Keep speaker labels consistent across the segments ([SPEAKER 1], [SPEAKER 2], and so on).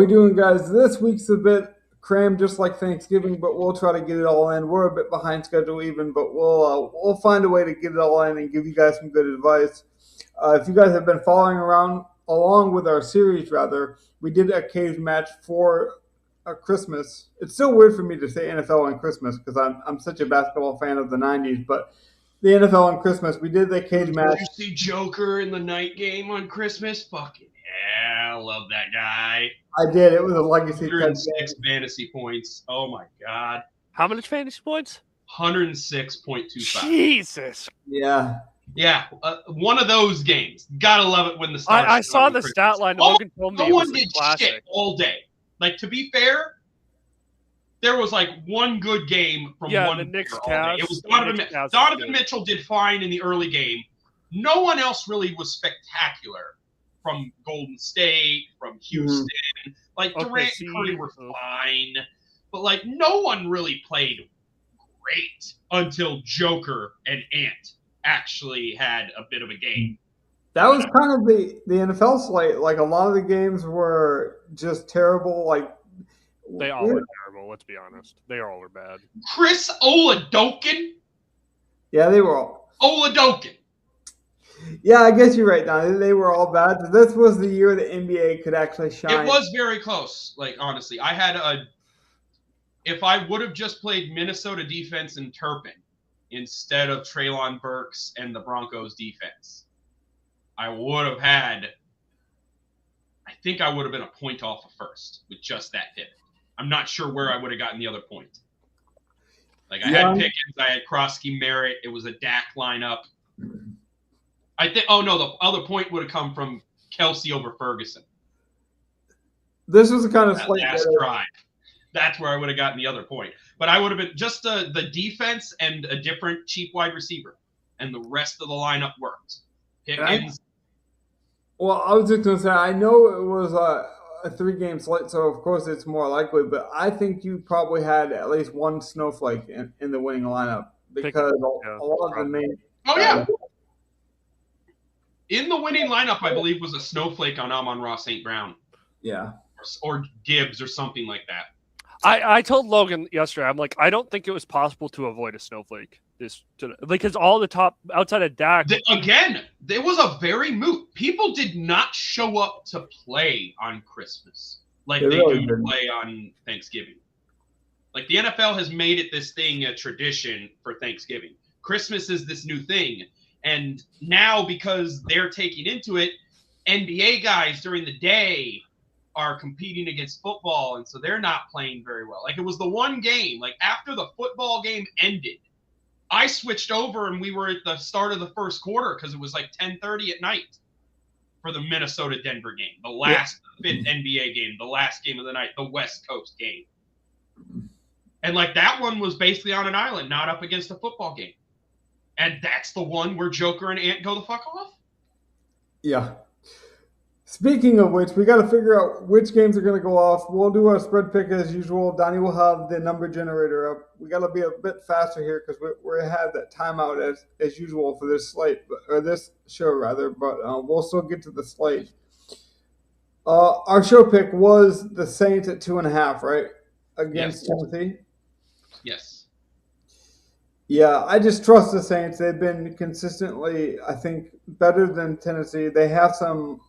[SPEAKER 1] we doing, guys? This week's a bit crammed, just like Thanksgiving, but we'll try to get it all in. We're a bit behind schedule, even, but we'll find a way to get it all in and give you guys some good advice. If you guys have been following around along with our series, rather, we did a cage match for Christmas. It's still weird for me to say NFL on Christmas because I'm such a basketball fan of the '90s, but the NFL on Christmas, we did the cage match.
[SPEAKER 2] Did you see Joker in the night game on Christmas? Fucking yeah, I love that guy.
[SPEAKER 1] I did. It was a legacy.
[SPEAKER 2] 106 fantasy points. Oh my god.
[SPEAKER 3] How many fantasy points?
[SPEAKER 2] 106.25.
[SPEAKER 3] Jesus.
[SPEAKER 1] Yeah.
[SPEAKER 2] Yeah, one of those games. Gotta love it when the stars.
[SPEAKER 3] I saw the stat line. Logan told me
[SPEAKER 2] no
[SPEAKER 3] it
[SPEAKER 2] one
[SPEAKER 3] was
[SPEAKER 2] did
[SPEAKER 3] classic.
[SPEAKER 2] shit all day. Like, to be fair, there was like one good game from one
[SPEAKER 3] the Knicks
[SPEAKER 2] player all day. It was Donovan Mitchell did fine in the early game. No one else really was spectacular from Golden State, from Houston. Like, Durant and Curry were fine. But, like, no one really played great until Joker and Ant actually had a bit of a game.
[SPEAKER 1] That was kind of the NFL slate. Like, a lot of the games were just terrible. Like,
[SPEAKER 3] they all were terrible, let's be honest. They all were bad.
[SPEAKER 2] Chris Oladokun?
[SPEAKER 1] Yeah, they were all.
[SPEAKER 2] Oladokun.
[SPEAKER 1] Yeah, I guess you're right, Don. They were all bad. This was the year the NBA could actually shine.
[SPEAKER 2] It was very close. Like, honestly, I had if I would have just played Minnesota defense and Turpin instead of Treylon Burks and the Broncos defense, I would have had, I think I would have been a point off of first with just that pivot. I'm not sure where I would have gotten the other point. Like, I had Pickens, I had Krosky, Merritt. It was a Dak lineup. I think. Oh no, the other point would have come from Kelsey over Ferguson.
[SPEAKER 1] This was the kind of slate
[SPEAKER 2] last drive. That's where I would have gotten the other point. But I would have been just the defense and a different cheap wide receiver, and the rest of the lineup worked. Pickens.
[SPEAKER 1] Well, I was just going to say, I know it was a 3-game slate, so of course it's more likely, but I think you probably had at least one snowflake in the winning lineup because a lot of the main.
[SPEAKER 2] Oh yeah. In the winning lineup, I believe, was a snowflake on Amon-Ra St. Brown.
[SPEAKER 1] Yeah.
[SPEAKER 2] Or Gibbs or something like that.
[SPEAKER 3] I told Logan yesterday, I'm like, I don't think it was possible to avoid a snowflake. Because all the top, outside of Dak.
[SPEAKER 2] Again, there was a very moot. People did not show up to play on Christmas like they do to play on Thanksgiving. Like, the NFL has made it this thing, a tradition for Thanksgiving. Christmas is this new thing. And now, because they're taking into it, NBA guys during the day are competing against football, and so they're not playing very well. Like, it was the one game, like, after the football game ended, I switched over and we were at the start of the first quarter because it was like 10:30 at night for the Minnesota-Denver game, the last fifth NBA game, the last game of the night, the West Coast game. And, like, that one was basically on an island, not up against a football game. And that's the one where Joker and Ant go the fuck off?
[SPEAKER 1] Yeah. Speaking of which, we got to figure out which games are going to go off. We'll do our spread pick as usual. Donnie will have the number generator up. We got to be a bit faster here because we had that timeout as usual for this slate, or this show rather, but we'll still get to the slate. Our show pick was the Saints at 2.5, right? Against Tennessee?
[SPEAKER 2] Yes.
[SPEAKER 1] Yeah, I just trust the Saints. They've been consistently, I think, better than Tennessee. They have some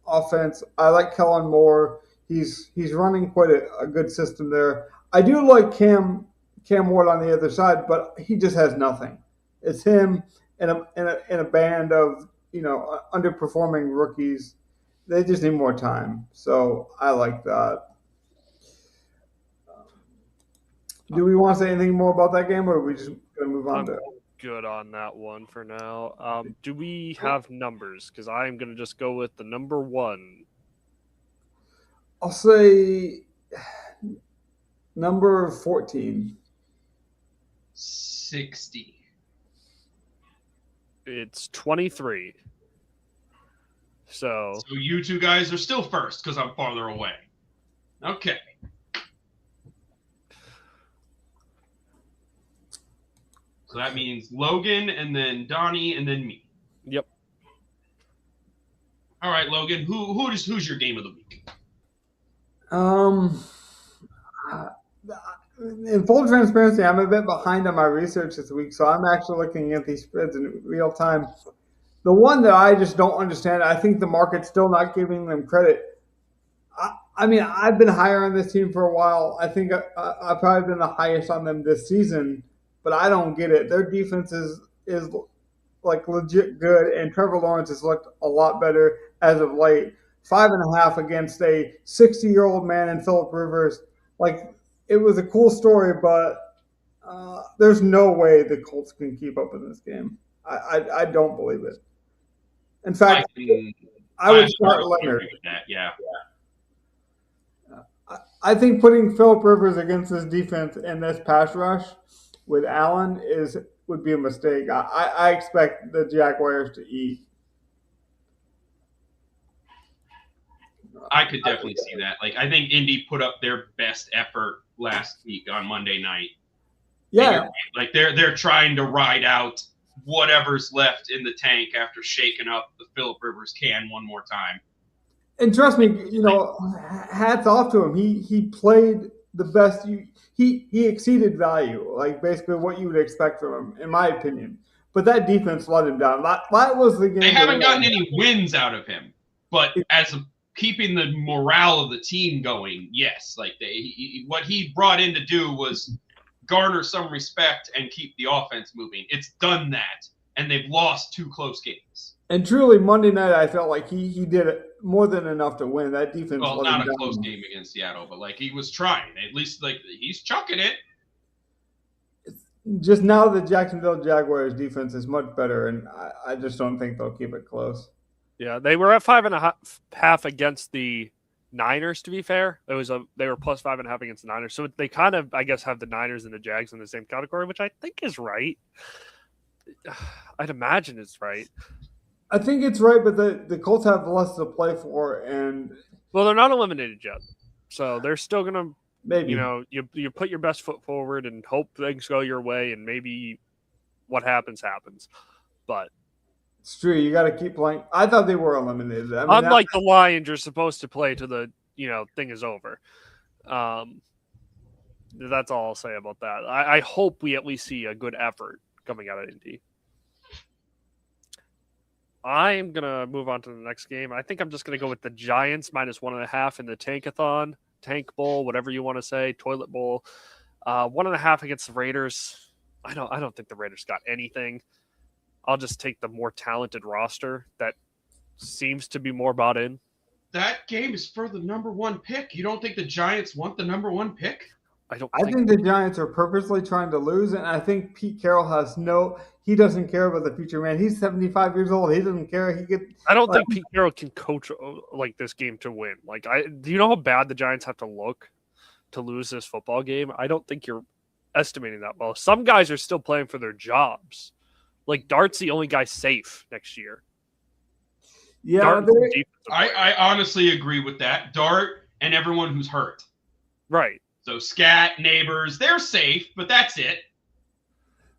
[SPEAKER 1] offense. I like Kellen Moore. He's running quite a good system there. I do like Cam Ward on the other side, but he just has nothing. It's him and a band of underperforming rookies. They just need more time. So I like that. Do we want to say anything more about that game, or are we just going to move on to it?
[SPEAKER 3] Good on that one for now. Do we have numbers? Because I'm going to just go with the number 1.
[SPEAKER 1] I'll say number 14.
[SPEAKER 2] 60.
[SPEAKER 3] It's 23. So
[SPEAKER 2] you two guys are still first because I'm farther away. Okay. So that means Logan and then Donnie and then me.
[SPEAKER 3] Yep.
[SPEAKER 2] All right, Logan. Who's your game of the week?
[SPEAKER 1] Um, in full transparency, I'm a bit behind on my research this week, so I'm actually looking at these spreads in real time. The one that I just don't understand, I think the market's still not giving them credit. I mean, I've been higher on this team for a while. I think I've probably been the highest on them this season, but I don't get it. Their defense is like legit good, and Trevor Lawrence has looked a lot better as of late. 5.5 against a 60-year-old man in Philip Rivers. Like, it was a cool story, but there's no way the Colts can keep up in this game. I don't believe it. In fact, I would start Leonard.
[SPEAKER 2] That, yeah.
[SPEAKER 1] I think putting Philip Rivers against this defense and this pass rush with Allen would be a mistake. I expect the Jaguars to eat.
[SPEAKER 2] I could definitely see that. Like, I think Indy put up their best effort last week on Monday night.
[SPEAKER 1] Yeah,
[SPEAKER 2] like they're trying to ride out whatever's left in the tank after shaking up the Philip Rivers can one more time.
[SPEAKER 1] And trust me, hats off to him. He played the best. He exceeded value, like basically what you would expect from him, in my opinion. But that defense let him down. That was the game.
[SPEAKER 2] They haven't gotten any wins out of him, but keeping the morale of the team going, yes. Like what he brought in to do was garner some respect and keep the offense moving. It's done that, and they've lost 2 close games.
[SPEAKER 1] And truly, Monday night, I felt like he did more than enough to win. That defense.
[SPEAKER 2] Well, not a close game against Seattle, but like he was trying. At least like he's chucking it.
[SPEAKER 1] Just now, the Jacksonville Jaguars defense is much better, and I just don't think they'll keep it close.
[SPEAKER 3] Yeah, they were at 5.5 against the Niners. To be fair, they were plus 5.5 against the Niners, so they kind of, I guess, have the Niners and the Jags in the same category, which I think is right. I'd imagine it's right.
[SPEAKER 1] I think it's right, but the Colts have less to play for, and
[SPEAKER 3] they're not eliminated yet, so they're still gonna
[SPEAKER 1] maybe
[SPEAKER 3] you put your best foot forward and hope things go your way, and maybe what happens. But
[SPEAKER 1] it's true, you got to keep playing. I thought they were eliminated. I
[SPEAKER 3] mean, unlike the Lions, you're supposed to play to the thing is over. That's all I'll say about that. I hope we at least see a good effort coming out of Indy. I am going to move on to the next game. I think I'm just going to go with the Giants minus 1.5 in the Tankathon, Tank Bowl, whatever you want to say, Toilet Bowl. 1.5 against the Raiders. I don't think the Raiders got anything. I'll just take the more talented roster that seems to be more bought in.
[SPEAKER 2] That game is for the number 1 pick. You don't think the Giants want the number 1 pick?
[SPEAKER 1] I think the Giants are purposely trying to lose, and I think Pete Carroll he doesn't care about the future, man. He's 75 years old. He doesn't care.
[SPEAKER 3] I don't think Pete Carroll can coach like this game to win. Do you know how bad the Giants have to look to lose this football game? I don't think you're estimating that well. Some guys are still playing for their jobs. Like Dart's the only guy safe next year.
[SPEAKER 1] Yeah,
[SPEAKER 2] I honestly agree with that. Dart and everyone who's hurt.
[SPEAKER 3] Right.
[SPEAKER 2] So Scat, Neighbors, they're safe, but that's it.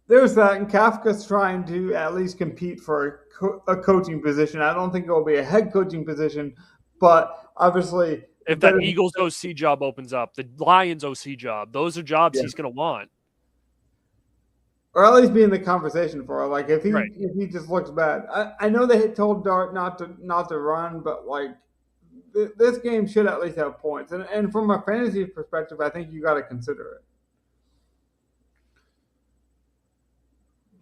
[SPEAKER 1] There's that, and Kafka's trying to at least compete for a coaching position. I don't think it will be a head coaching position, but obviously,
[SPEAKER 3] if that Eagles OC job opens up, the Lions OC job, those are jobs he's going to want,
[SPEAKER 1] or at least be in the conversation for it. Like if he just looks bad. I know they had told Dart not to run, but like this game should at least have points, and from a fantasy perspective, I think you got to consider it.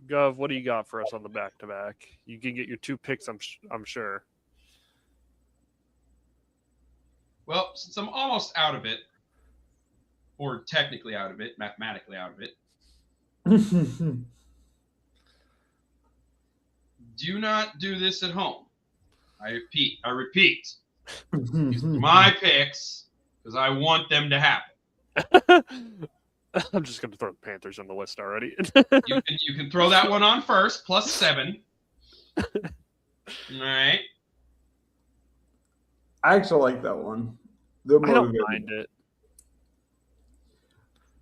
[SPEAKER 3] Gov, what do you got for us on the back-to-back? You can get your 2 picks, I'm sure.
[SPEAKER 2] Well, since I'm almost out of it, or technically out of it, mathematically out of it, do not do this at home. I repeat. These are my picks because I want them to happen.
[SPEAKER 3] I'm just going to throw the Panthers on the list already.
[SPEAKER 2] You can throw that one on first, plus 7. All right.
[SPEAKER 1] I actually like that one.
[SPEAKER 3] I don't mind it.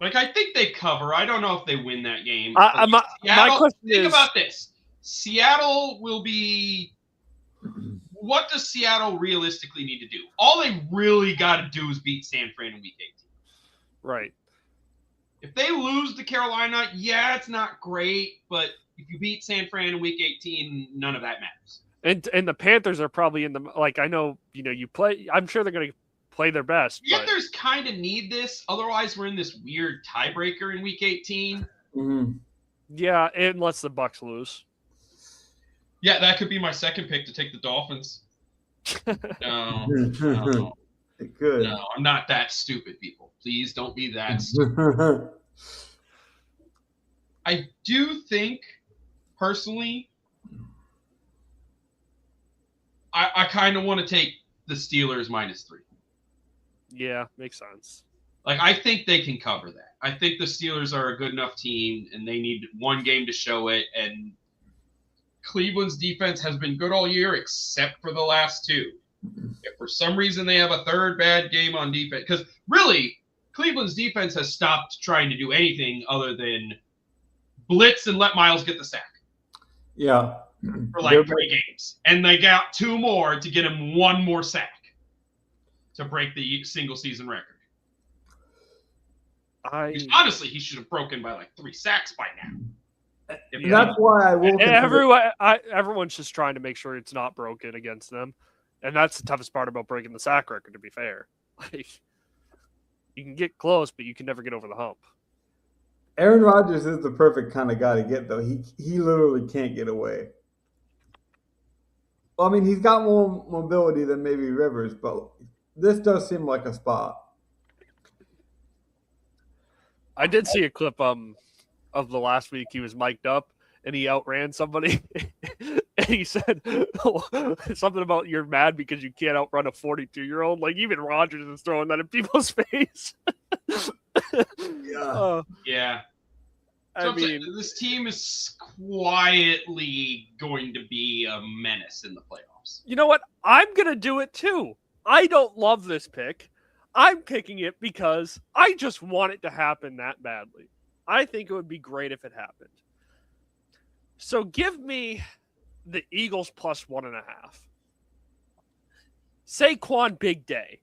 [SPEAKER 2] Like, I think they cover. I don't know if they win that game.
[SPEAKER 3] My question
[SPEAKER 2] think about this. Seattle will be what does Seattle realistically need to do? All they really got to do is beat San Fran in Week 18.
[SPEAKER 3] Right.
[SPEAKER 2] If they lose to Carolina, yeah, it's not great, but if you beat San Fran in Week 18, none of that matters.
[SPEAKER 3] And the Panthers are probably in the I know you play. I'm sure they're going to play their best.
[SPEAKER 2] Panthers kind of need this, otherwise we're in this weird tiebreaker in Week 18.
[SPEAKER 1] Mm-hmm.
[SPEAKER 3] Yeah, unless the Bucks lose.
[SPEAKER 2] Yeah, that could be my second pick to take the Dolphins. No,
[SPEAKER 1] It could.
[SPEAKER 2] No, I'm not that stupid, people. Please don't be that stupid. I do think, personally, I kind of want to take the Steelers -3.
[SPEAKER 3] Yeah, makes sense.
[SPEAKER 2] I think they can cover that. I think the Steelers are a good enough team, and they need one game to show it. And Cleveland's defense has been good all year, except for the last two. If for some reason they have a third bad game on defense, because really, Cleveland's defense has stopped trying to do anything other than blitz and let Miles get the sack.
[SPEAKER 1] Yeah.
[SPEAKER 2] For 3 games. And they got 2 more to get him 1 more sack to break the single season record. Honestly, he should have broken by 3 sacks by now.
[SPEAKER 1] That's why I will.
[SPEAKER 3] Everyone's just trying to make sure it's not broken against them. And that's the toughest part about breaking the sack record, to be fair. You can get close, but you can never get over the hump.
[SPEAKER 1] Aaron Rodgers is the perfect kind of guy to get, though. He literally can't get away. Well, I mean, he's got more mobility than maybe Rivers, but this does seem like a spot.
[SPEAKER 3] I did see a clip of the last week. He was mic'd up and he outran somebody. And he said something about you're mad because you can't outrun a 42-year-old. Even Rodgers is throwing that in people's face.
[SPEAKER 2] Yeah. So this team is quietly going to be a menace in the playoffs.
[SPEAKER 3] You know what? I'm going to do it too. I don't love this pick. I'm picking it because I just want it to happen that badly. I think it would be great if it happened. So give me the Eagles +1.5. Saquon big day.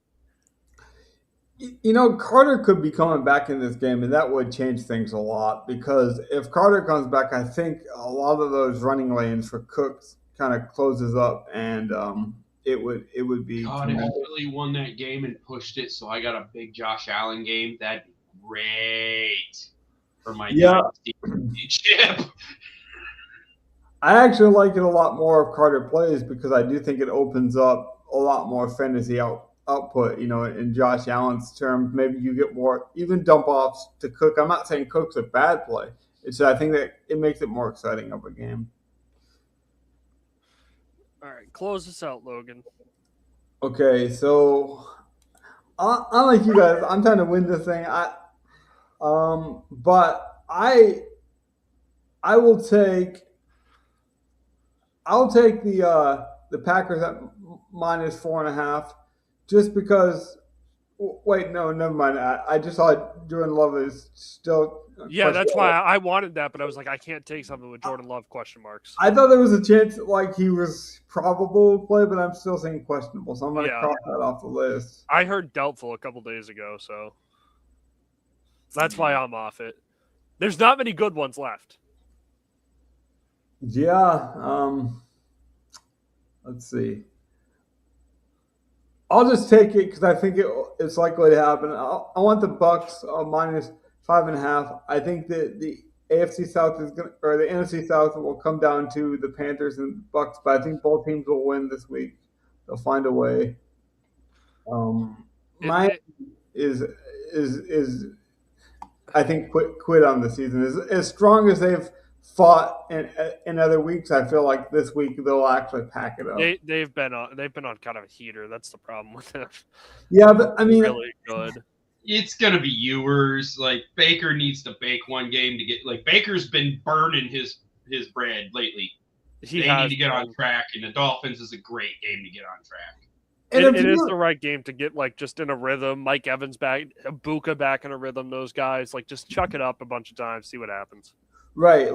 [SPEAKER 1] Carter could be coming back in this game, and that would change things a lot, because if Carter comes back, I think a lot of those running lanes for Cooks kind of closes up, and it would be.
[SPEAKER 2] God, if Philly won that game and pushed it, so I got a big Josh Allen game, that'd be great for my dynasty chip.
[SPEAKER 1] I actually like it a lot more if Carter plays, because I do think it opens up a lot more fantasy output, in Josh Allen's terms. Maybe you get more even dump offs to Cook. I'm not saying Cook's a bad play. I think that it makes it more exciting of a game.
[SPEAKER 3] All right, close this out, Logan.
[SPEAKER 1] Okay, so unlike you guys, I'm trying to win this thing. But I will take the Packers at -4.5, just because. Wait, no, never mind. I just saw Jordan Love is still.
[SPEAKER 3] Yeah, that's why I wanted that, but I was like, I can't take something with Jordan Love question marks.
[SPEAKER 1] I thought there was a chance he was probable to play, but I'm still saying questionable, so I'm going to cross that off the list.
[SPEAKER 3] I heard doubtful a couple days ago, so that's why I'm off it. There's not many good ones left.
[SPEAKER 1] Yeah. Let's see. I'll just take it because I think it's likely to happen. I want the Bucks -5.5. I think that the AFC South or the NFC South will come down to the Panthers and Bucks, but I think both teams will win this week. They'll find a way. Mine is I think quit on the season. As strong as they've fought in other weeks, I feel like this week they'll actually pack it up.
[SPEAKER 3] They've been on kind of a heater. That's the problem with them.
[SPEAKER 1] Yeah, but I mean,
[SPEAKER 3] really good.
[SPEAKER 2] It's gonna be Ewers. Baker needs to bake one game to get. Baker's been burning his bread lately. They need to get on track, and the Dolphins is a great game to get on track.
[SPEAKER 3] It is the right game to get just in a rhythm. Mike Evans back, Ibuka back in a rhythm. Those guys just chuck it up a bunch of times, see what happens.
[SPEAKER 1] Right,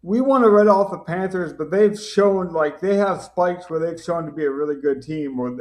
[SPEAKER 1] we want to write off the Panthers, but they've shown like they have spikes where they've shown to be a really good team, or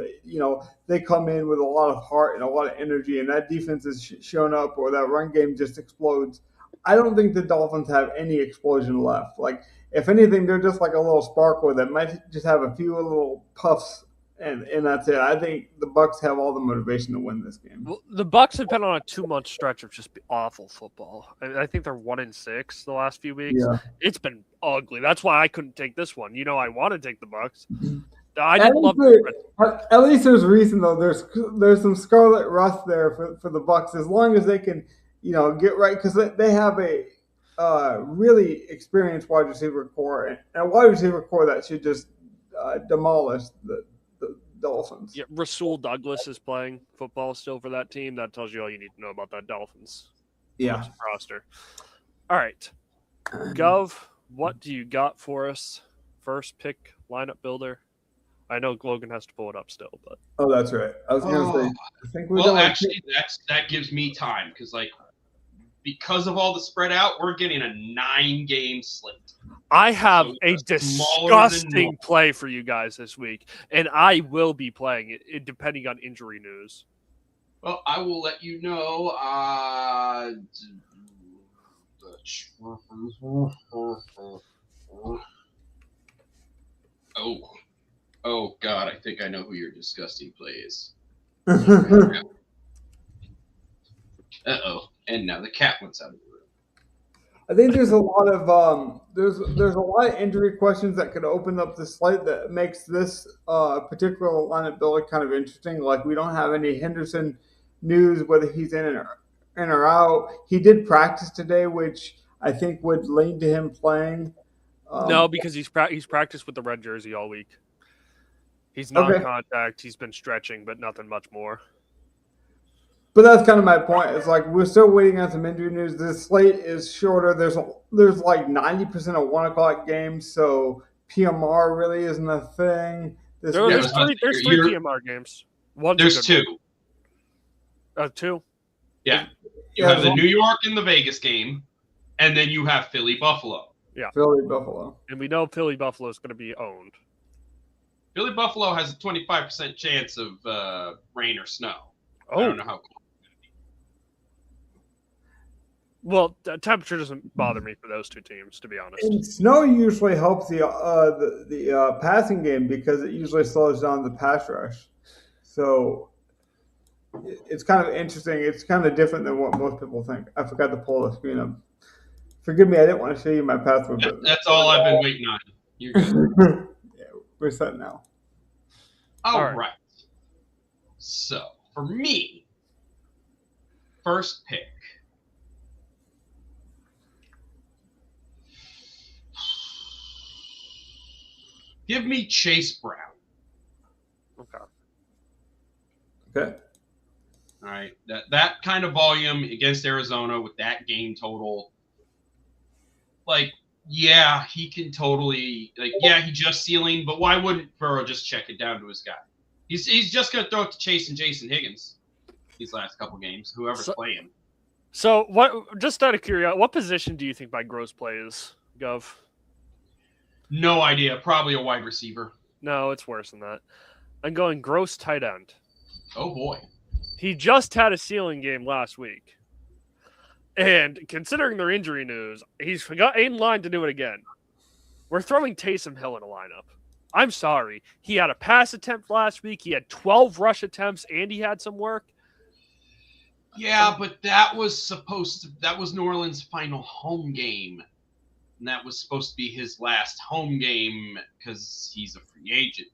[SPEAKER 1] they come in with a lot of heart and a lot of energy, and that defense is shown up, or that run game just explodes. I don't think the Dolphins have any explosion left. Like if anything, they're just like a little sparkle that might just have a few little puffs, and that's it. I think the Bucks have all the motivation to win this game.
[SPEAKER 3] Well, the Bucks have been on a 2-month stretch of just awful football. I think they're 1-6 the last few weeks.
[SPEAKER 1] Yeah.
[SPEAKER 3] It's been ugly. That's why I couldn't take this one. I want to take the Bucks. I didn't love it.
[SPEAKER 1] At least there's reason though. There's some scarlet rust there for the Bucks as long as they can get right, because they have a really experienced wide receiver core and a wide receiver core that should just demolish the Dolphins.
[SPEAKER 3] Yeah, Rasul Douglas is playing football still for that team. That tells you all you need to know about that Dolphins roster. All right, Gov, what do you got for us? First pick lineup builder. I know Logan has to pull it up still, but
[SPEAKER 1] that's right. I was going to say. I think
[SPEAKER 2] actually, that gives me time because of all the spread out, we're getting a 9-game slate.
[SPEAKER 3] I have a disgusting play for you guys this week, and I will be playing it depending on injury news.
[SPEAKER 2] Well, I will let you know. Oh, God, I think I know who your disgusting play is. Uh-oh, and now the cat went out of the room.
[SPEAKER 1] I think there's a lot of there's a lot of injury questions that could open up the slate that makes this particular lineup builder kind of interesting. Like we don't have any Henderson news whether he's in or out. He did practice today, which I think would lean to him playing.
[SPEAKER 3] No, because he's practiced with the red jersey all week. He's non-contact. He's been stretching, but nothing much more.
[SPEAKER 1] But that's kind of my point. It's like we're still waiting on some injury news. This slate is shorter. There's like 90% of 1:00 games, so PMR really isn't a thing.
[SPEAKER 3] There's three PMR games.
[SPEAKER 2] There's 2.
[SPEAKER 3] 2?
[SPEAKER 2] Yeah. You have the New York and the Vegas game, and then you have Philly-Buffalo.
[SPEAKER 3] Yeah.
[SPEAKER 1] Philly-Buffalo.
[SPEAKER 3] And we know Philly-Buffalo is going to be owned.
[SPEAKER 2] Philly-Buffalo has a 25% chance of rain or snow.
[SPEAKER 3] Oh.
[SPEAKER 2] I don't know how cold.
[SPEAKER 3] Well, the temperature doesn't bother me for those two teams, to be honest.
[SPEAKER 1] And snow usually helps the passing game because it usually slows down the pass rush. So it's kind of interesting. It's kind of different than what most people think. I forgot to pull the screen up. Forgive me, I didn't want to show you my password. But
[SPEAKER 2] that's all I've been waiting on. You're good.
[SPEAKER 1] Yeah, we're set now.
[SPEAKER 2] All right. So for me, first pick. Give me Chase Brown.
[SPEAKER 3] Okay.
[SPEAKER 2] All right. That kind of volume against Arizona with that game total. He can totally he just ceiling, but why wouldn't Burrow just check it down to his guy? He's just gonna throw it to Chase and Jason Higgins these last couple games, whoever's playing.
[SPEAKER 3] So what? Just out of curiosity, what position do you think my gross play is, Gov?
[SPEAKER 2] No idea. Probably a wide receiver.
[SPEAKER 3] No, it's worse than that. I'm going gross tight end.
[SPEAKER 2] Oh, boy.
[SPEAKER 3] He just had a ceiling game last week. And considering their injury news, he's got in line to do it again. We're throwing Taysom Hill in a lineup. I'm sorry. He had a pass attempt last week. He had 12 rush attempts, and he had some work.
[SPEAKER 2] Yeah, but that was New Orleans' final home game. And that was supposed to be his last home game because he's a free agent.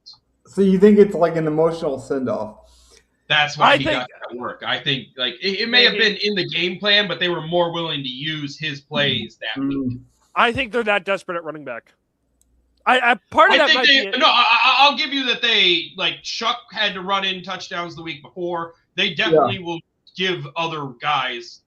[SPEAKER 1] So you think it's like an emotional send-off?
[SPEAKER 2] That's why he got that work. I think it may have been in the game plan, but they were more willing to use his plays that week.
[SPEAKER 3] I think they're that desperate at running back. I'll give you that Chuck had to run in touchdowns the week before. They definitely will give other guys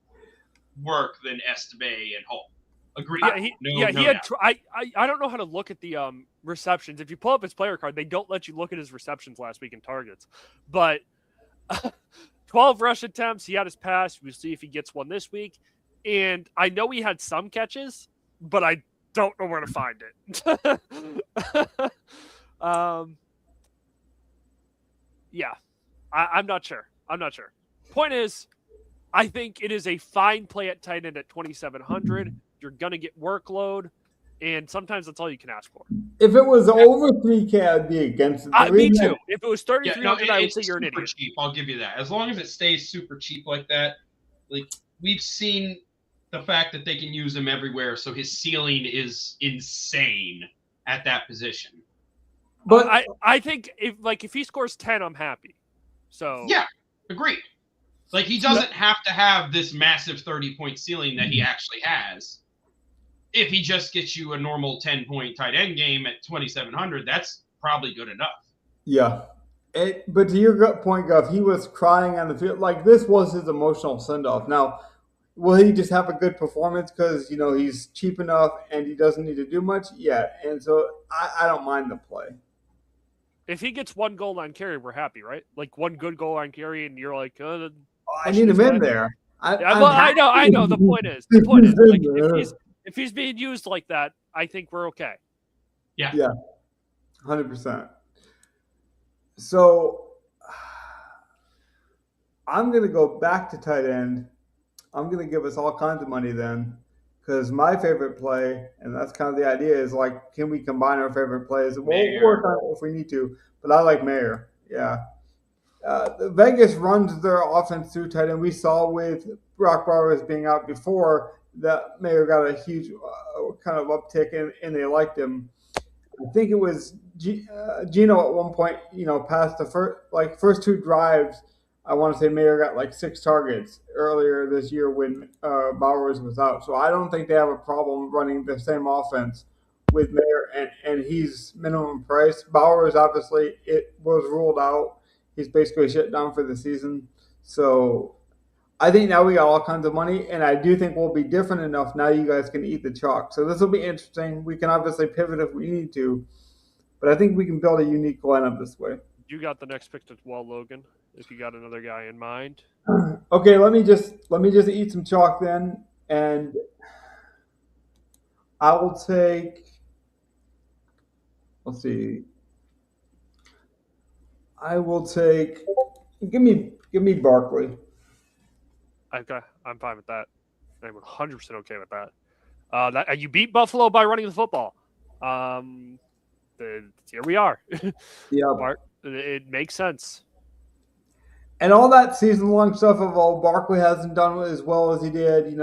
[SPEAKER 3] work than Estebe and Hall. Agreed. I don't know how to look at the receptions. If you pull up his player card, they don't let you look at his receptions last week in targets. But 12 rush attempts. He had his pass. We'll see if he gets one this week. And I know he had some catches, but I don't know where to find it. Yeah, I'm not sure. Point is, I think it is a fine play at tight end at 2,700. You're going to get workload, and sometimes that's all you can ask for.
[SPEAKER 1] If it was over 3K, I'd be against it.
[SPEAKER 3] Me too. If it was 3,300, I would say you're an idiot.
[SPEAKER 2] Cheap. I'll give you that. As long as it stays super cheap like that, like we've seen the fact that they can use him everywhere, so his ceiling is insane at that position.
[SPEAKER 3] But I think if he scores 10, I'm happy. So
[SPEAKER 2] yeah, agreed. Like he doesn't have to have this massive 30-point ceiling that he actually has. If he just gets you a normal 10-point tight end game at 2,700, that's probably good enough.
[SPEAKER 1] Yeah. But to your point, Guff, he was crying on the field. Like, this was his emotional send-off. Now, will he just have a good performance because, he's cheap enough and he doesn't need to do much? Yeah. And so I don't mind the play.
[SPEAKER 3] If he gets one goal line carry, we're happy, right? Like one good goal line carry, and you're like,
[SPEAKER 1] I need him in there.
[SPEAKER 3] I know. The point is, like, if he's being used like that, I think we're okay.
[SPEAKER 2] Yeah.
[SPEAKER 1] 100%. So I'm going to go back to tight end. I'm going to give us all kinds of money then, because my favorite play, and that's kind of the idea, is like, can we combine our favorite plays? We'll work on it if we need to, but I like Mayer. Yeah. Vegas runs their offense through tight end. We saw with Brock Bowers being out before that Mayer got a huge kind of uptick, and they liked him. I think it was Gino at one point, past the first two drives. I want to say Mayer got like 6 targets earlier this year when Bowers was out. So I don't think they have a problem running the same offense with Mayer, and he's minimum price. Bowers, obviously, it was ruled out. He's basically shut down for the season. So I think now we got all kinds of money, and I do think we'll be different enough now you guys can eat the chalk. So this will be interesting. We can obviously pivot if we need to, but I think we can build a unique lineup this way.
[SPEAKER 3] You got the next pick as well, Logan, if you got another guy in mind.
[SPEAKER 1] Okay, let me just eat some chalk then, and I will take, let's see. I will take, give me Barkley.
[SPEAKER 3] Okay, I'm fine with that. I'm 100% okay with that. You beat Buffalo by running the football. Here we are.
[SPEAKER 1] Yeah,
[SPEAKER 3] it makes sense.
[SPEAKER 1] And all that season-long stuff of Barkley hasn't done as well as he did. He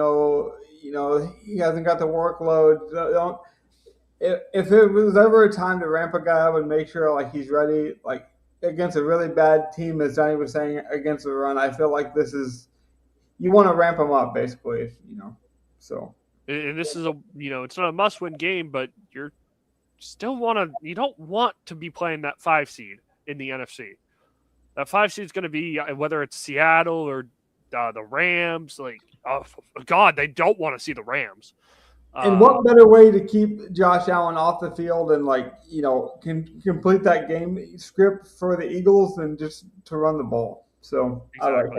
[SPEAKER 1] hasn't got the workload. If it was ever a time to ramp a guy up and make sure like he's ready, like against a really bad team, as Johnny was saying, against the run, I feel like this is, you want to ramp him up basically, So.
[SPEAKER 3] And this is it's not a must-win game, but you don't want to be playing that 5 seed in the NFC. That 5 seed is going to be whether it's Seattle or the Rams. Like, oh God, they don't want to see the Rams.
[SPEAKER 1] And what better way to keep Josh Allen off the field and can complete that game script for the Eagles than just to run the ball? So exactly. I like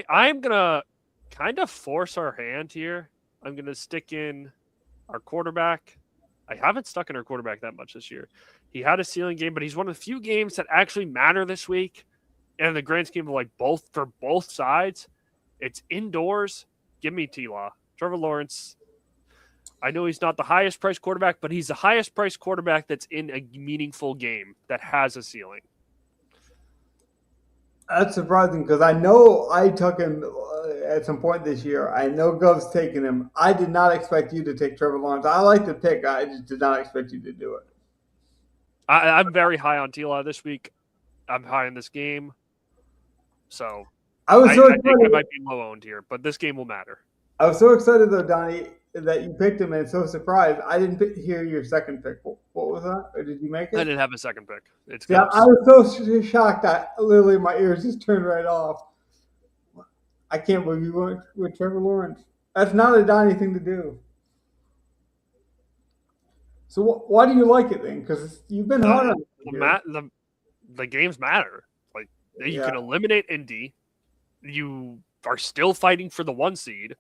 [SPEAKER 1] that.
[SPEAKER 3] I'm gonna kind of force our hand here. I'm gonna stick in our quarterback. I haven't stuck in our quarterback that much this year. He had a ceiling game, but he's one of the few games that actually matter this week. And in the grand scheme of both sides, it's indoors. Give me T-Law. Trevor Lawrence. I know he's not the highest priced quarterback, but he's the highest priced quarterback that's in a meaningful game that has a ceiling.
[SPEAKER 1] That's surprising because I know I took him at some point this year. I know Gov's taken him. I did not expect you to take Trevor Lawrence. I like the pick. I just did not expect you to do it.
[SPEAKER 3] I'm very high on T-Law this week. I'm high in this game. So
[SPEAKER 1] I think
[SPEAKER 3] I might be low owned here, but this game will matter.
[SPEAKER 1] I was so excited though, Donnie, that you picked him and so surprised. I didn't hear your second pick. What was that? Or did you make it?
[SPEAKER 3] I didn't have a second pick.
[SPEAKER 1] I was so shocked that literally my ears just turned right off. I can't believe you went with Trevor Lawrence. That's not a Donnie thing to do. So why do you like it then? Because you've been hard on it.
[SPEAKER 3] The games matter. Like you can eliminate Indy. You are still fighting for the 1 seed.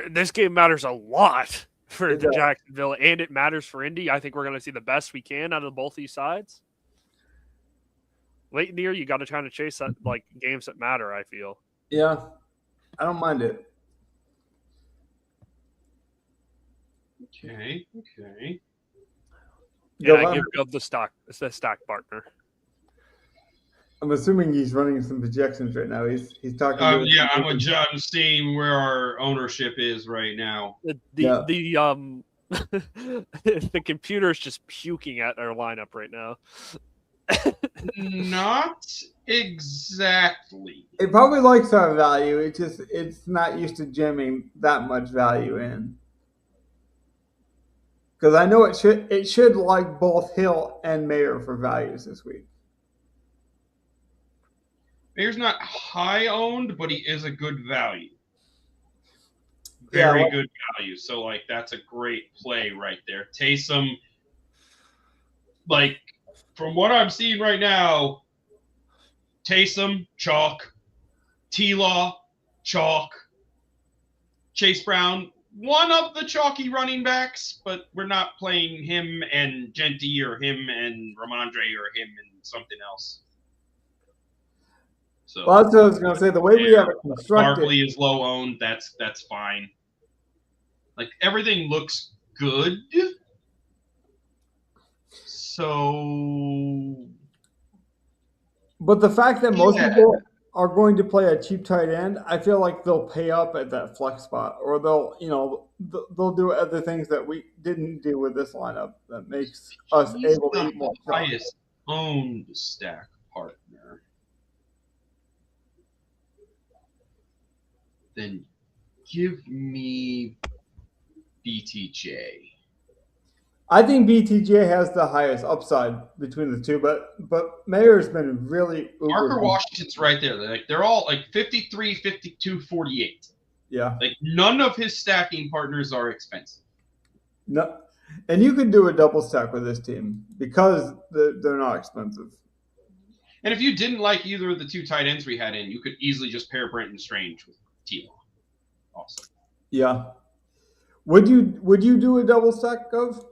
[SPEAKER 3] This game matters a lot for Jacksonville, and it matters for Indy. I think we're going to see the best we can out of both these sides. Late in the year, you got to try to chase that, like, games that matter, I feel.
[SPEAKER 1] Yeah, I don't mind it.
[SPEAKER 2] Okay.
[SPEAKER 3] And I give Gov the stock partner.
[SPEAKER 1] I'm assuming he's running some projections right now. He's talking.
[SPEAKER 2] I'm seeing where our ownership is right now.
[SPEAKER 3] The computer's just puking at our lineup right now.
[SPEAKER 2] Not exactly.
[SPEAKER 1] It probably likes our value. It's not used to jamming that much value in. Because I know it should like both Hill and Mayer for values this week.
[SPEAKER 2] Mayer's not high owned, but he is a good value. Very good value. So, like, that's a great play right there. Taysom, like, from what I'm seeing right now, Taysom, chalk. T-Law, chalk. Chase Brown, one of the chalky running backs, but we're not playing him and Genty or him and Ramondre or him and something else. So,
[SPEAKER 1] well, that's what I was going to say. The way we have it constructed,
[SPEAKER 2] Barkley is low owned. That's fine. Like, everything looks good. So,
[SPEAKER 1] but the fact that most people are going to play a cheap tight end, I feel like they'll pay up at that flex spot, or they'll do other things that we didn't do with this lineup that makes us able to eat more.
[SPEAKER 2] Highest owned stack partner. Then give me BTJ.
[SPEAKER 1] I think BTJ has the highest upside between the two, but Mayer's been really
[SPEAKER 2] Parker Washington's right there. They're all like 53, 52, 48.
[SPEAKER 1] Yeah.
[SPEAKER 2] Like, none of his stacking partners are expensive.
[SPEAKER 1] No. And you could do a double stack with this team because they're not expensive.
[SPEAKER 2] And if you didn't like either of the two tight ends we had in, you could easily just pair Brenton Strange with T-Law. Awesome.
[SPEAKER 1] Yeah. Would you do a double stack, Gov?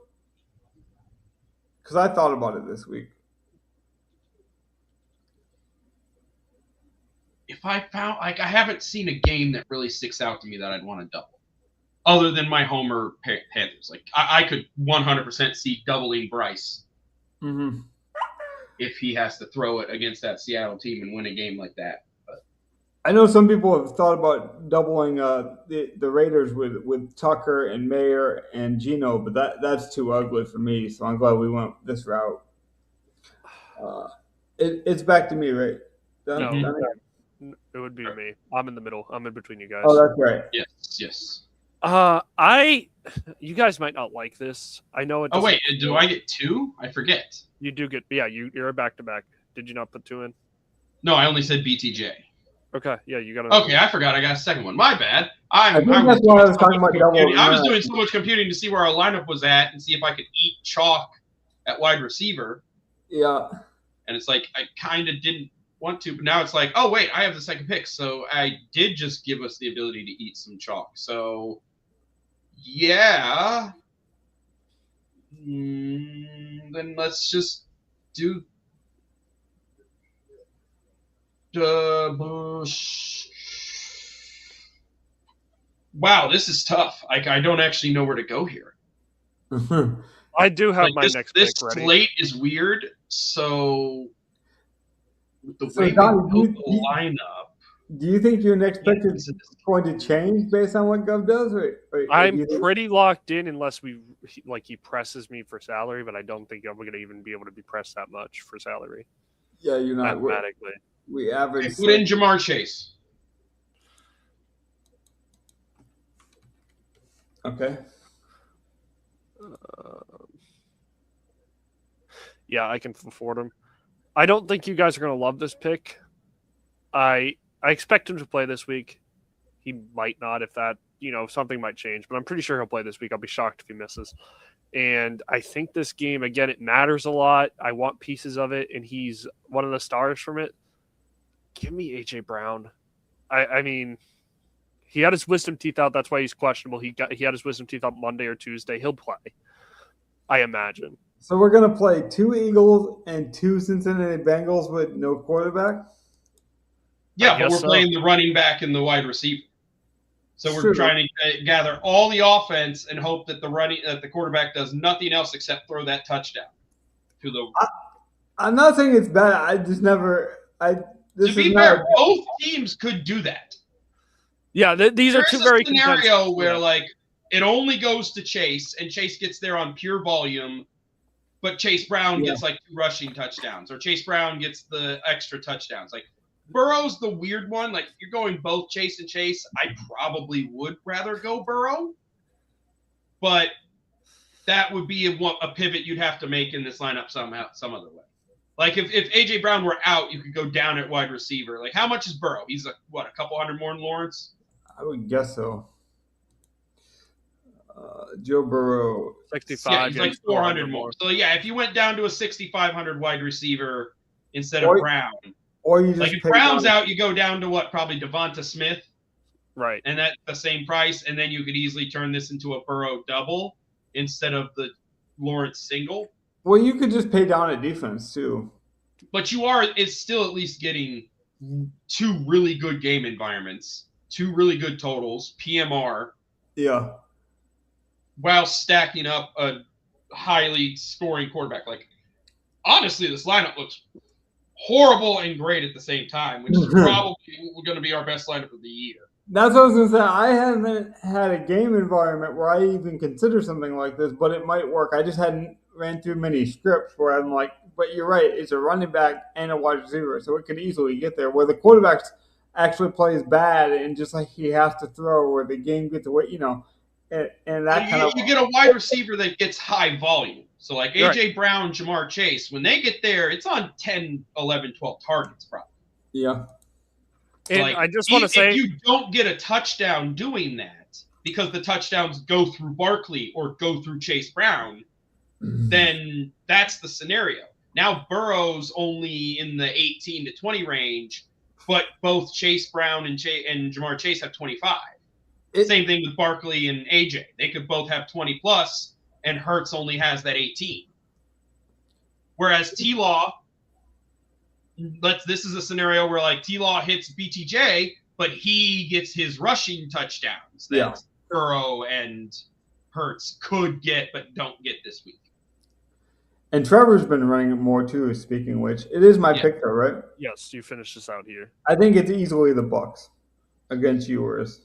[SPEAKER 1] Because I thought about it this week.
[SPEAKER 2] If I found, like, I haven't seen a game that really sticks out to me that I'd want to double, other than my Homer Panthers. Like, I could 100% see doubling Bryce if he has to throw it against that Seattle team and win a game like that. But
[SPEAKER 1] I know some people have thought about doubling the Raiders with Tucker and Mayer and Geno, but that's too ugly for me. So I'm glad we went this route. It's back to me, right?
[SPEAKER 3] It would be me. I'm in the middle. I'm in between you guys.
[SPEAKER 1] Oh, that's right.
[SPEAKER 2] Yes.
[SPEAKER 3] You guys might not like this. I know it.
[SPEAKER 2] Oh wait, do I get two? I forget.
[SPEAKER 3] You do get. Yeah, you're a back to back. Did you not put two in?
[SPEAKER 2] No, I only said BTJ.
[SPEAKER 3] Okay, yeah, you got it.
[SPEAKER 2] Okay, I forgot. I got a second one. My bad.
[SPEAKER 1] I was
[SPEAKER 2] doing so much computing to see where our lineup was at and see if I could eat chalk at wide receiver.
[SPEAKER 1] Yeah.
[SPEAKER 2] And it's like I kind of didn't want to, but now it's like, oh wait, I have the second pick, so I did just give us the ability to eat some chalk. So yeah. Then let's just do Bush. Wow, this is tough. I don't actually know where to go here.
[SPEAKER 3] I do have my next pick ready.
[SPEAKER 2] This slate is weird, so with the way we built the lineup.
[SPEAKER 1] Do you think your next pick is going to change based on what Gov does? Or
[SPEAKER 3] I'm pretty locked in unless he presses me for salary, but I don't think I'm going to even be able to be pressed that much for salary.
[SPEAKER 1] Yeah, you're not.
[SPEAKER 3] Mathematically.
[SPEAKER 1] We average.
[SPEAKER 2] Put in Jamar Chase.
[SPEAKER 1] Okay.
[SPEAKER 3] Yeah, I can afford him. I don't think you guys are going to love this pick. I expect him to play this week. He might not if something might change, but I'm pretty sure he'll play this week. I'll be shocked if he misses. And I think this game, again, it matters a lot. I want pieces of it, and he's one of the stars from it. Give me A.J. Brown. I mean, He had his wisdom teeth out. That's why he's questionable. He had his wisdom teeth out Monday or Tuesday. He'll play, I imagine.
[SPEAKER 1] So we're going to play 2 Eagles and 2 Cincinnati Bengals with no quarterback?
[SPEAKER 2] Yeah, but we're playing the running back and the wide receiver. So we're trying to gather all the offense and hope that the quarterback does nothing else except throw that touchdown to the.
[SPEAKER 1] I'm not saying it's bad. I just never.
[SPEAKER 2] To be fair, both teams could do that.
[SPEAKER 3] Yeah, these are two very
[SPEAKER 2] scenario where like it only goes to Chase and Chase gets there on pure volume, but Chase Brown gets like 2 rushing touchdowns, or Chase Brown gets the extra touchdowns. Like Burrow's the weird one. Like you're going both Chase and Chase. I probably would rather go Burrow, but that would be a pivot you'd have to make in this lineup some other way. Like if AJ Brown were out, you could go down at wide receiver. Like how much is Burrow? He's a couple hundred more than Lawrence?
[SPEAKER 1] I would guess so. Joe Burrow,
[SPEAKER 3] 65.
[SPEAKER 2] Yeah, he's like 400 more. So yeah, if you went down to a 6,500 wide receiver instead of Brown,
[SPEAKER 1] or you just
[SPEAKER 2] like if Brown's out, you go down to probably Devonta Smith,
[SPEAKER 3] right?
[SPEAKER 2] And that's the same price, and then you could easily turn this into a Burrow double instead of the Lawrence single.
[SPEAKER 1] Well, you could just pay down at defense too.
[SPEAKER 2] But it's still at least getting 2 really good game environments, 2 really good totals, PMR.
[SPEAKER 1] Yeah.
[SPEAKER 2] While stacking up a highly scoring quarterback. Like, honestly, this lineup looks horrible and great at the same time, which is probably going to be our best lineup of the year.
[SPEAKER 1] That's what I was going to say. I haven't had a game environment where I even consider something like this, but it might work. I just hadn't ran through many scripts where I'm like, but you're right, it's a running back and a wide receiver, so it could easily get there. Where the quarterback actually plays bad and just like he has to throw, where the game gets away, and that
[SPEAKER 2] you get a wide receiver that gets high volume. So like AJ Brown, Jamar Chase, when they get there, it's on 10, 11, 12 targets probably.
[SPEAKER 1] Yeah.
[SPEAKER 3] And like, I just want to say,
[SPEAKER 2] if you don't get a touchdown doing that because the touchdowns go through Barkley or go through Chase Brown, then that's the scenario. Now Burrow's only in the 18 to 20 range, but both Chase Brown and Jamar Chase have 25. Same thing with Barkley and AJ. They could both have 20 plus, and Hurts only has that 18. Whereas T-Law, this is a scenario where like T-Law hits BTJ, but he gets his rushing touchdowns that Burrow and Hurts could get but don't get this week.
[SPEAKER 1] And Trevor's been running it more too, speaking of which. It is my pick though, right?
[SPEAKER 3] Yes, you finish this out here.
[SPEAKER 1] I think it's easily the Bucs against yours.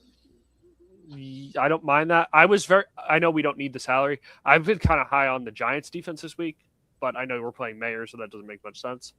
[SPEAKER 3] I don't mind that. I know we don't need the salary. I've been kind of high on the Giants defense this week, but I know we're playing Mayer, so that doesn't make much sense.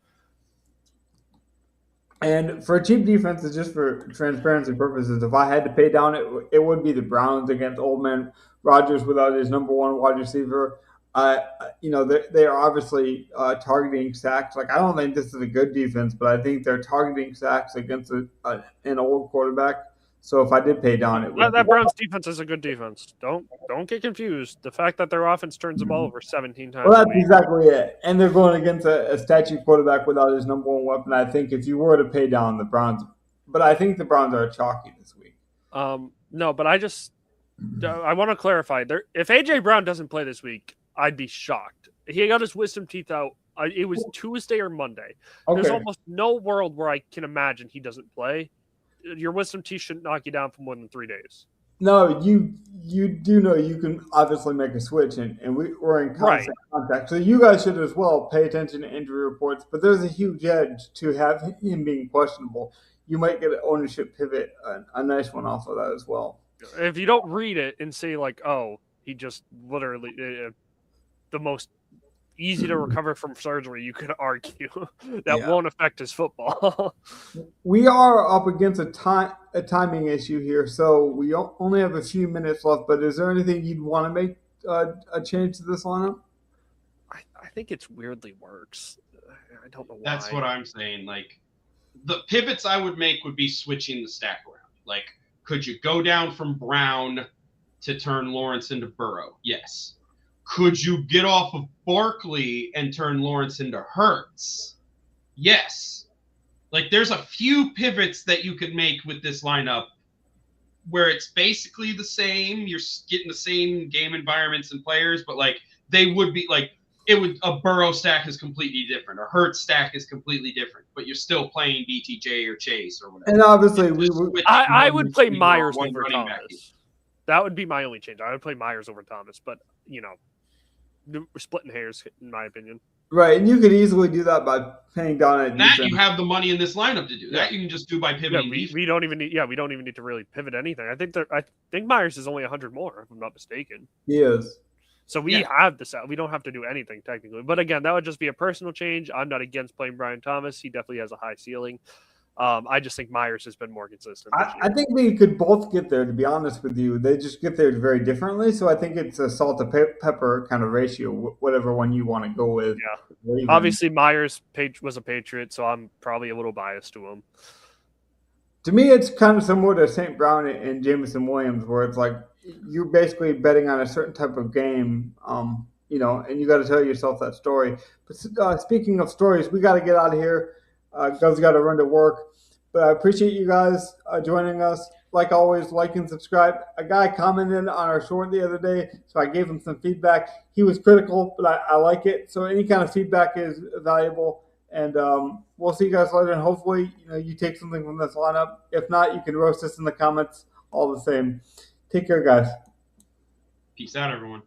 [SPEAKER 1] And for a cheap defense, it's just for transparency purposes. If I had to pay down, it would be the Browns against Old Man Rodgers without his number one wide receiver. They are obviously targeting sacks. Like, I don't think this is a good defense, but I think they're targeting sacks against an old quarterback. So if I did pay down, it would
[SPEAKER 3] that Browns defense is a good defense. Don't get confused. The fact that their offense turns the ball over 17 times.
[SPEAKER 1] Well, that's exactly it. And they're going against a statue quarterback without his number one weapon. I think if you were to pay down the Browns, but I think the Browns are chalky this week.
[SPEAKER 3] No, but I want to clarify. If AJ Brown doesn't play this week, I'd be shocked. He got his wisdom teeth out. It was Tuesday or Monday. Okay. There's almost no world where I can imagine he doesn't play. Your wisdom teeth shouldn't knock you down for more than 3 days.
[SPEAKER 1] No, you do know you can obviously make a switch, and we're in constant contact. So you guys should as well pay attention to injury reports. But there's a huge edge to have him being questionable. You might get an ownership pivot, a nice one off of that as well.
[SPEAKER 3] If you don't read it and say like, oh, he just literally the most easy to recover from surgery, you could argue that won't affect his football.
[SPEAKER 1] We are up against a timing issue here, so we only have a few minutes left. But is there anything you'd want to make a change to this lineup?
[SPEAKER 3] I think it's weirdly works. I don't know why.
[SPEAKER 2] That's what I'm saying. Like, the pivots I would make would be switching the stack around. Like, could you go down from Brown to turn Lawrence into Burrow? Yes. Could you get off of Barkley and turn Lawrence into Hurts? Yes. Like, there's a few pivots that you could make with this lineup where it's basically the same. You're getting the same game environments and players, but like they would be like a Burrow stack is completely different. A Hurts stack is completely different, but you're still playing BTJ or Chase or whatever.
[SPEAKER 1] And obviously,
[SPEAKER 3] I would play Myers over Thomas. That would be my only change. I would play Myers over Thomas, but we're splitting hairs in my opinion.
[SPEAKER 1] Right, and you could easily do that by paying down at
[SPEAKER 2] that defense. You have the money in this lineup to do that. You can just do by pivoting.
[SPEAKER 3] We don't even need. We don't even need to really pivot anything. I think Myers is only 100 more, if I'm not mistaken.
[SPEAKER 1] He is.
[SPEAKER 3] So we have this out. We don't have to do anything technically. But again, that would just be a personal change. I'm not against playing Brian Thomas. He definitely has a high ceiling. I just think Myers has been more consistent.
[SPEAKER 1] I think they could both get there, to be honest with you. They just get there very differently. So I think it's a salt to pepper kind of ratio, whatever one you want to go with.
[SPEAKER 3] Yeah. Obviously, Myers was a Patriot, so I'm probably a little biased to him.
[SPEAKER 1] To me, it's kind of similar to St. Brown and Jameson Williams, where it's like you're basically betting on a certain type of game, and you got to tell yourself that story. But speaking of stories, we got to get out of here. Guys got to run to work. But I appreciate you guys joining us. Like always, like and subscribe. A guy commented on our short the other day, so I gave him some feedback. He was critical, but I like it. So any kind of feedback is valuable. And we'll see you guys later. And hopefully, you take something from this lineup. If not, you can roast us in the comments all the same. Take care, guys.
[SPEAKER 2] Peace out, everyone.